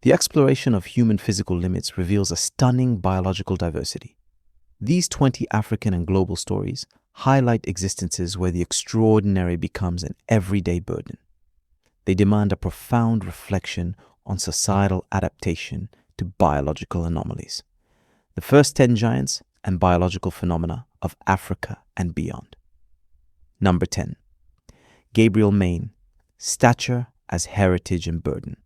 The exploration of human physical limits reveals a stunning biological diversity. These 20 African and global stories highlight existences where the extraordinary becomes an everyday burden. They demand a profound reflection on societal adaptation to biological anomalies. The first 10 giants and biological phenomena of Africa and beyond. Number 10. Gabriel Main, Stature as Heritage and Burden.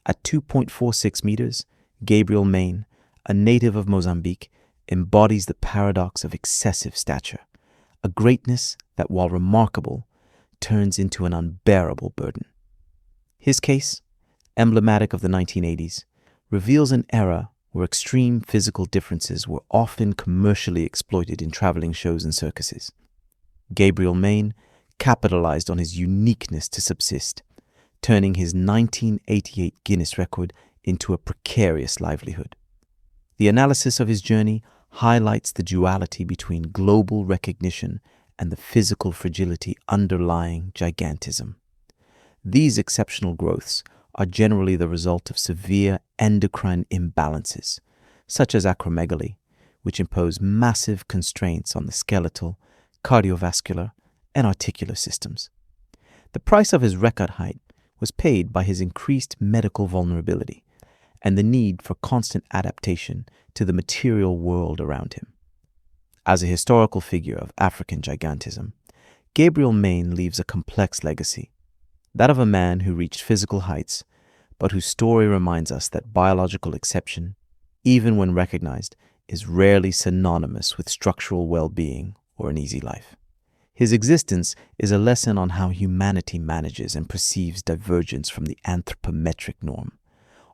At 2.46 meters, Gabriel Main, a native of Mozambique, embodies the paradox of excessive stature, a greatness that, while remarkable, turns into an unbearable burden. His case, emblematic of the 1980s, reveals an era where extreme physical differences were often commercially exploited in traveling shows and circuses. Gabriel Main capitalized on his uniqueness to subsist, turning his 1988 Guinness record into a precarious livelihood. The analysis of his journey highlights the duality between global recognition and the physical fragility underlying gigantism. These exceptional growths are generally the result of severe endocrine imbalances, such as acromegaly, which impose massive constraints on the skeletal, cardiovascular, and articular systems. The price of his record height was paid by his increased medical vulnerability and the need for constant adaptation to the material world around him. As a historical figure of African gigantism, Gabriel Main leaves a complex legacy, that of a man who reached physical heights, but whose story reminds us that biological exception, even when recognized, is rarely synonymous with structural well-being or an easy life. His existence is a lesson on how humanity manages and perceives divergence from the anthropometric norm,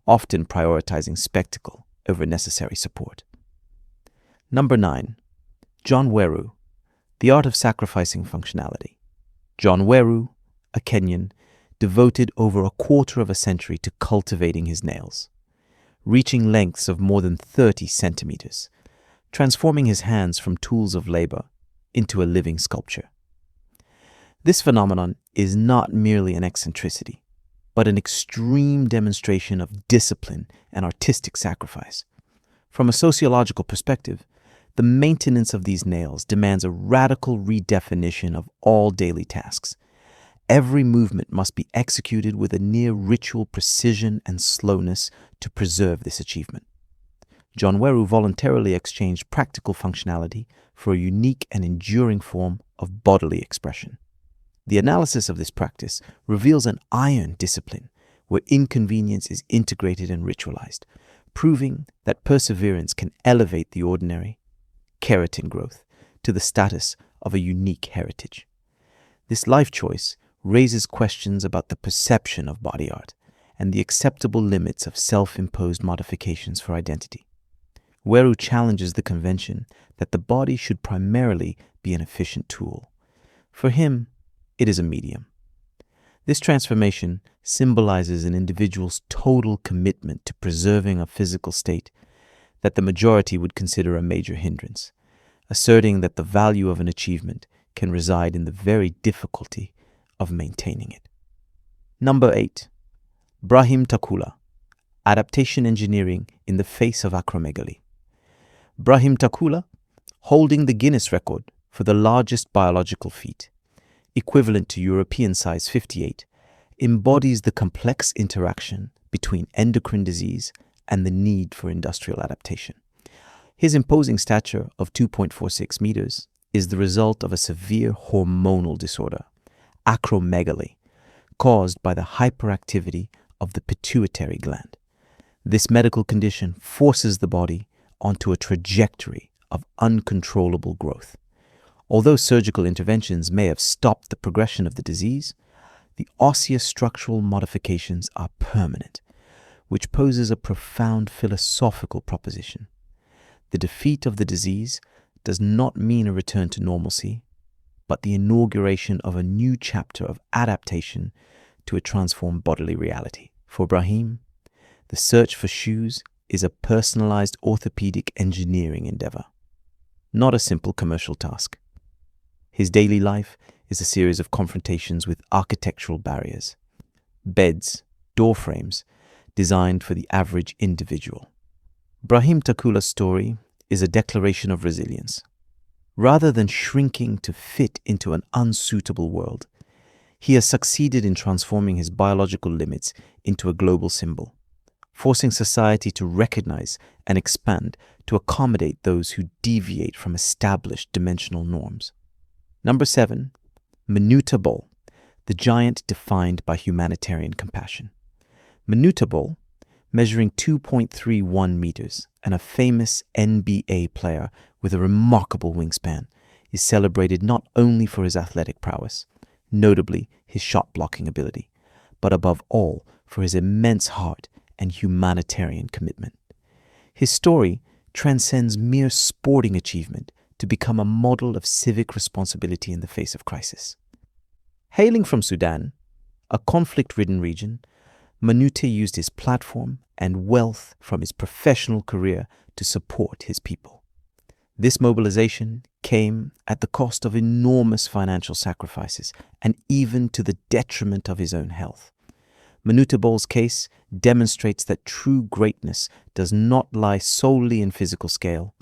often prioritizing spectacle over necessary support. Number 9. John Weru, The Art of Sacrificing Functionality. John Weru, a Kenyan, devoted over a quarter of a century to cultivating his nails, reaching lengths of more than 30 centimeters, transforming his hands from tools of labor into a living sculpture. This phenomenon is not merely an eccentricity, but an extreme demonstration of discipline and artistic sacrifice. From a sociological perspective, the maintenance of these nails demands a radical redefinition of all daily tasks. Every movement must be executed with a near ritual precision and slowness to preserve this achievement. John Weru voluntarily exchanged practical functionality for a unique and enduring form of bodily expression. The analysis of this practice reveals an iron discipline where inconvenience is integrated and ritualized, proving that perseverance can elevate the ordinary, keratin growth, to the status of a unique heritage. This life choice raises questions about the perception of body art and the acceptable limits of self-imposed modifications for identity. Weru challenges the convention that the body should primarily be an efficient tool. For him, it is a medium. This transformation symbolizes an individual's total commitment to preserving a physical state that the majority would consider a major hindrance, asserting that the value of an achievement can reside in the very difficulty of maintaining it. Number 8. Brahim Takula, Adaptation Engineering in the Face of Acromegaly. Brahim Takula, holding the Guinness record for the largest biological feat, equivalent to European size 58, embodies the complex interaction between endocrine disease and the need for industrial adaptation. His imposing stature of 2.46 meters is the result of a severe hormonal disorder, acromegaly, caused by the hyperactivity of the pituitary gland. This medical condition forces the body onto a trajectory of uncontrollable growth. Although surgical interventions may have stopped the progression of the disease, the osseous structural modifications are permanent, which poses a profound philosophical proposition. The defeat of the disease does not mean a return to normalcy, but the inauguration of a new chapter of adaptation to a transformed bodily reality. For Brahim, the search for shoes is a personalized orthopedic engineering endeavor, not a simple commercial task. His daily life is a series of confrontations with architectural barriers, beds, door frames, designed for the average individual. Brahim Takula's story is a declaration of resilience. Rather than shrinking to fit into an unsuitable world, he has succeeded in transforming his biological limits into a global symbol, forcing society to recognize and expand to accommodate those who deviate from established dimensional norms. Number 7, Manuta Bol, the giant defined by humanitarian compassion. Manuta Bol, measuring 2.31 meters and a famous NBA player with a remarkable wingspan, is celebrated not only for his athletic prowess, notably his shot-blocking ability, but above all for his immense heart and humanitarian commitment. His story transcends mere sporting achievement to become a model of civic responsibility in the face of crisis. Hailing from Sudan, a conflict-ridden region, Manuta used his platform and wealth from his professional career to support his people. This mobilization came at the cost of enormous financial sacrifices and even to the detriment of his own health. Manuta Bol's case demonstrates that true greatness does not lie solely in physical scale,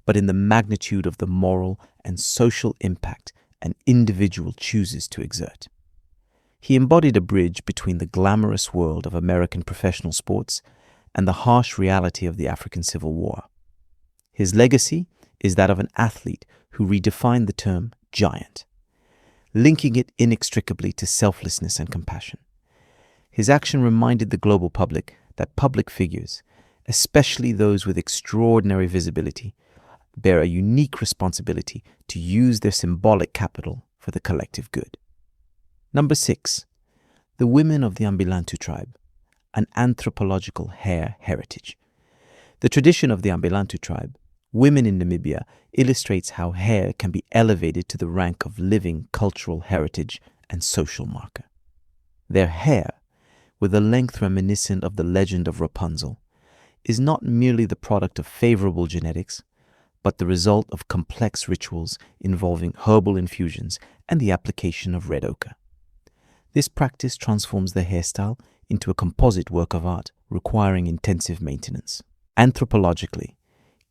but in the magnitude of the moral and social impact an individual chooses to exert. He embodied a bridge between the glamorous world of American professional sports and the harsh reality of the African Civil War. His legacy is that of an athlete who redefined the term giant, linking it inextricably to selflessness and compassion. His action reminded the global public that public figures, especially those with extraordinary visibility, bear a unique responsibility to use their symbolic capital for the collective good. Number 6, the women of the Ambilantu tribe, an anthropological hair heritage. The tradition of the Ambilantu tribe, women in Namibia, illustrates how hair can be elevated to the rank of living cultural heritage and social marker. Their hair, with a length reminiscent of the legend of Rapunzel, is not merely the product of favorable genetics, but the result of complex rituals involving herbal infusions and the application of red ochre. This practice transforms the hairstyle into a composite work of art requiring intensive maintenance. Anthropologically,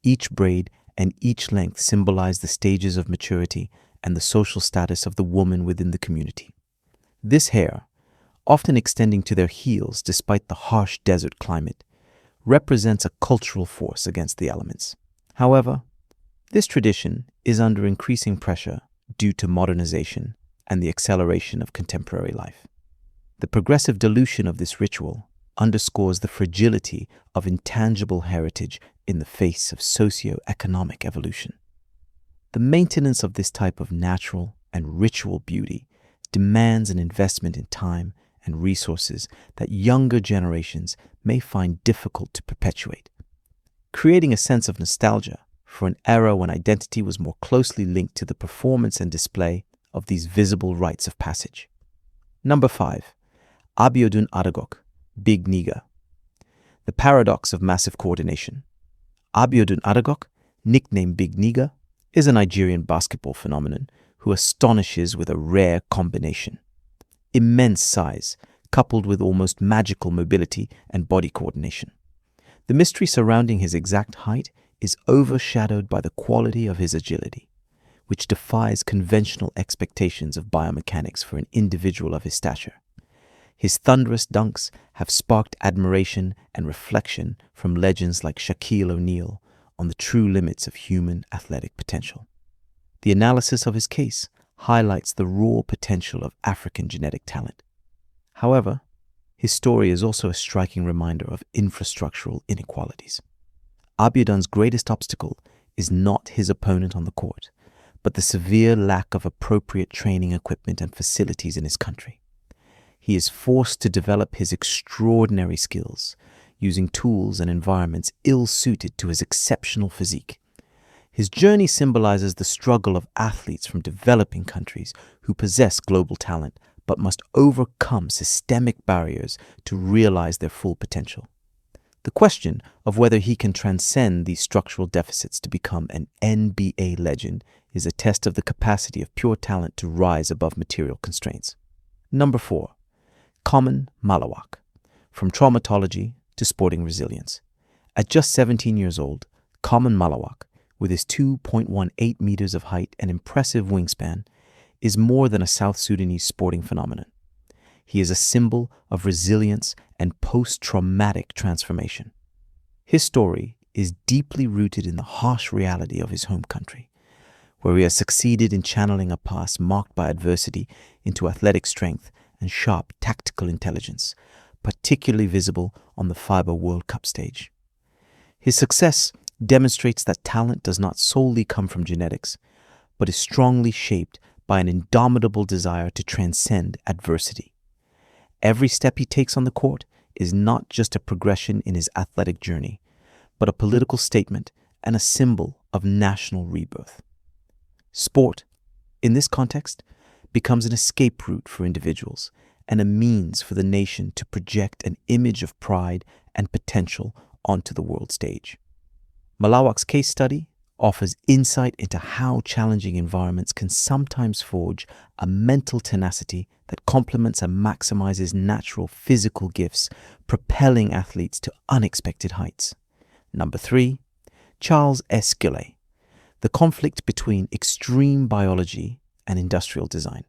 each braid and each length symbolize the stages of maturity and the social status of the woman within the community. This hair, often extending to their heels despite the harsh desert climate, represents a cultural force against the elements. However, this tradition is under increasing pressure due to modernization and the acceleration of contemporary life. The progressive dilution of this ritual underscores the fragility of intangible heritage in the face of socio-economic evolution. The maintenance of this type of natural and ritual beauty demands an investment in time and resources that younger generations may find difficult to perpetuate, creating a sense of nostalgia for an era when identity was more closely linked to the performance and display of these visible rites of passage. Number 5, Abiodun Adagok, Big Nigger. The paradox of massive coordination. Abiodun Adagok, nicknamed Big Nigger, is a Nigerian basketball phenomenon who astonishes with a rare combination: immense size, coupled with almost magical mobility and body coordination. The mystery surrounding his exact height is overshadowed by the quality of his agility, which defies conventional expectations of biomechanics for an individual of his stature. His thunderous dunks have sparked admiration and reflection from legends like Shaquille O'Neal on the true limits of human athletic potential. The analysis of his case highlights the raw potential of African genetic talent. However, his story is also a striking reminder of infrastructural inequalities. Abiodun's greatest obstacle is not his opponent on the court, but the severe lack of appropriate training equipment and facilities in his country. He is forced to develop his extraordinary skills, using tools and environments ill-suited to his exceptional physique. His journey symbolizes the struggle of athletes from developing countries who possess global talent but must overcome systemic barriers to realize their full potential. The question of whether he can transcend these structural deficits to become an NBA legend is a test of the capacity of pure talent to rise above material constraints. Number 4, Common Malawak, from traumatology to sporting resilience. At just 17 years old, Common Malawak, with his 2.18 meters of height and impressive wingspan, is more than a South Sudanese sporting phenomenon. He is a symbol of resilience and post-traumatic transformation. His story is deeply rooted in the harsh reality of his home country, where he has succeeded in channeling a past marked by adversity into athletic strength and sharp tactical intelligence, particularly visible on the FIBA World Cup stage. His success demonstrates that talent does not solely come from genetics, but is strongly shaped by an indomitable desire to transcend adversity. Every step he takes on the court is not just a progression in his athletic journey, but a political statement and a symbol of national rebirth. Sport, in this context, becomes an escape route for individuals and a means for the nation to project an image of pride and potential onto the world stage. Malawak's case study offers insight into how challenging environments can sometimes forge a mental tenacity that complements and maximizes natural physical gifts, propelling athletes to unexpected heights. Number 3, Charles S. Gilley, the conflict between extreme biology and industrial design.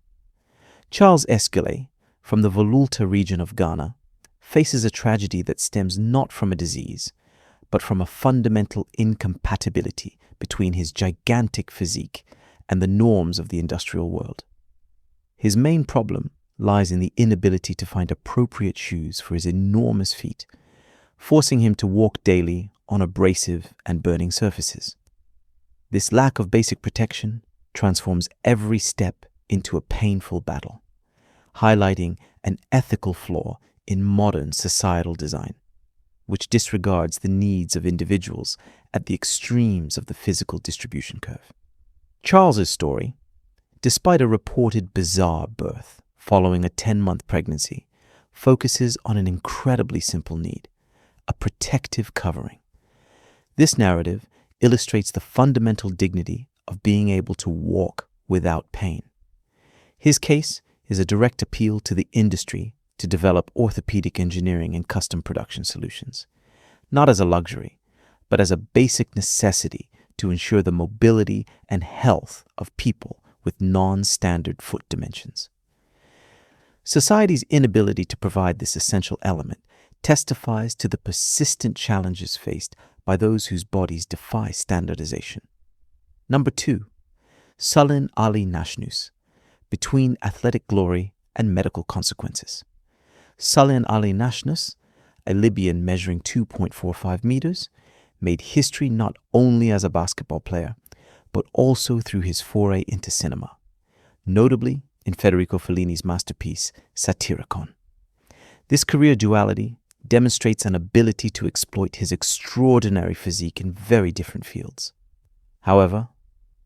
Charles S. Gilley, from the Volulta region of Ghana, faces a tragedy that stems not from a disease, but from a fundamental incompatibility between his gigantic physique and the norms of the industrial world. His main problem lies in the inability to find appropriate shoes for his enormous feet, forcing him to walk daily on abrasive and burning surfaces. This lack of basic protection transforms every step into a painful battle, highlighting an ethical flaw in modern societal design, which disregards the needs of individuals at the extremes of the physical distribution curve. Charles's story, despite a reported bizarre birth following a 10-month pregnancy, focuses on an incredibly simple need: a protective covering. This narrative illustrates the fundamental dignity of being able to walk without pain. His case is a direct appeal to the industry to develop orthopedic engineering and custom production solutions, not as a luxury, but as a basic necessity to ensure the mobility and health of people with non-standard foot dimensions. Society's inability to provide this essential element testifies to the persistent challenges faced by those whose bodies defy standardization. Number 2, Sulin Ali Nashnus, between athletic glory and medical consequences. Sulin Ali Nashnus, a Libyan measuring 2.45 meters, made history not only as a basketball player, but also through his foray into cinema, notably in Federico Fellini's masterpiece, Satyricon. This career duality demonstrates an ability to exploit his extraordinary physique in very different fields. However,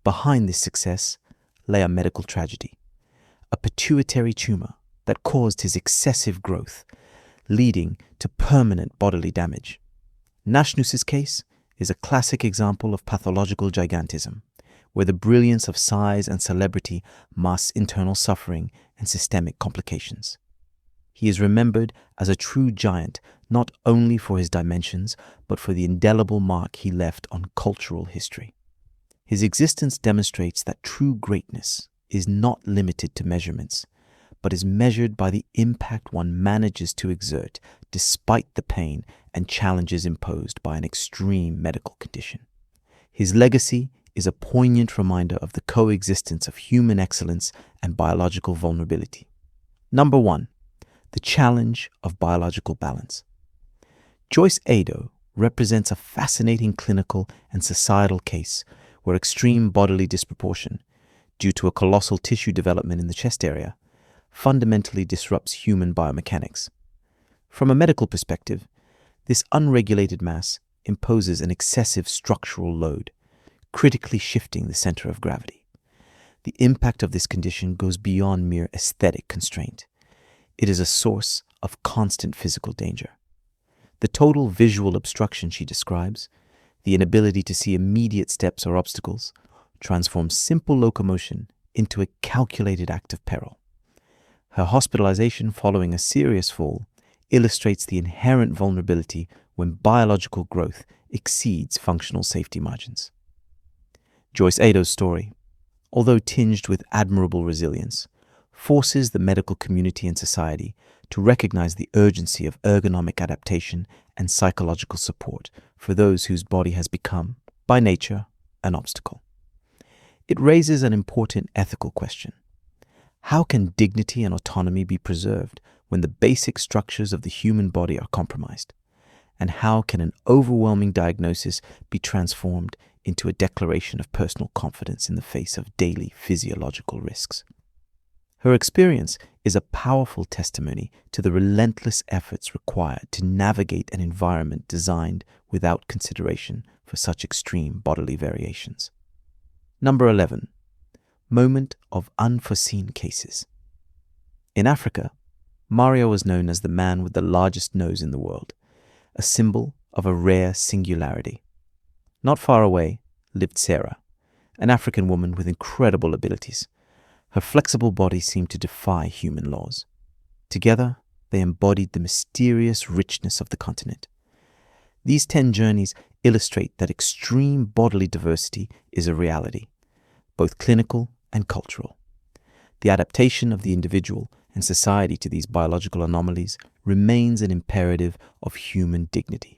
behind this success lay a medical tragedy, a pituitary tumor that caused his excessive growth, leading to permanent bodily damage. Nashnus's case is a classic example of pathological gigantism, where the brilliance of size and celebrity masks internal suffering and systemic complications. He is remembered as a true giant not only for his dimensions, but for the indelible mark he left on cultural history. His existence demonstrates that true greatness is not limited to measurements, but is measured by the impact one manages to exert despite the pain and challenges imposed by an extreme medical condition. His legacy is a poignant reminder of the coexistence of human excellence and biological vulnerability. Number 1, the challenge of biological balance. Joyce Ado represents a fascinating clinical and societal case where extreme bodily disproportion, due to a colossal tissue development in the chest area, fundamentally disrupts human biomechanics. From a medical perspective, this unregulated mass imposes an excessive structural load, critically shifting the center of gravity. The impact of this condition goes beyond mere aesthetic constraint. It is a source of constant physical danger. The total visual obstruction she describes, the inability to see immediate steps or obstacles, transforms simple locomotion into a calculated act of peril. Her hospitalization following a serious fall illustrates the inherent vulnerability when biological growth exceeds functional safety margins. Joyce Ado's story, although tinged with admirable resilience, forces the medical community and society to recognize the urgency of ergonomic adaptation and psychological support for those whose body has become, by nature, an obstacle. It raises an important ethical question. How can dignity and autonomy be preserved when the basic structures of the human body are compromised? And how can an overwhelming diagnosis be transformed into a declaration of personal confidence in the face of daily physiological risks? Her experience is a powerful testimony to the relentless efforts required to navigate an environment designed without consideration for such extreme bodily variations. Number 11. Moment of unforeseen cases. In Africa, Mario was known as the man with the largest nose in the world, a symbol of a rare singularity. Not far away lived Sarah, an African woman with incredible abilities. Her flexible body seemed to defy human laws. Together, they embodied the mysterious richness of the continent. These 10 journeys illustrate that extreme bodily diversity is a reality, both clinical and cultural. The adaptation of the individual and society to these biological anomalies remains an imperative of human dignity.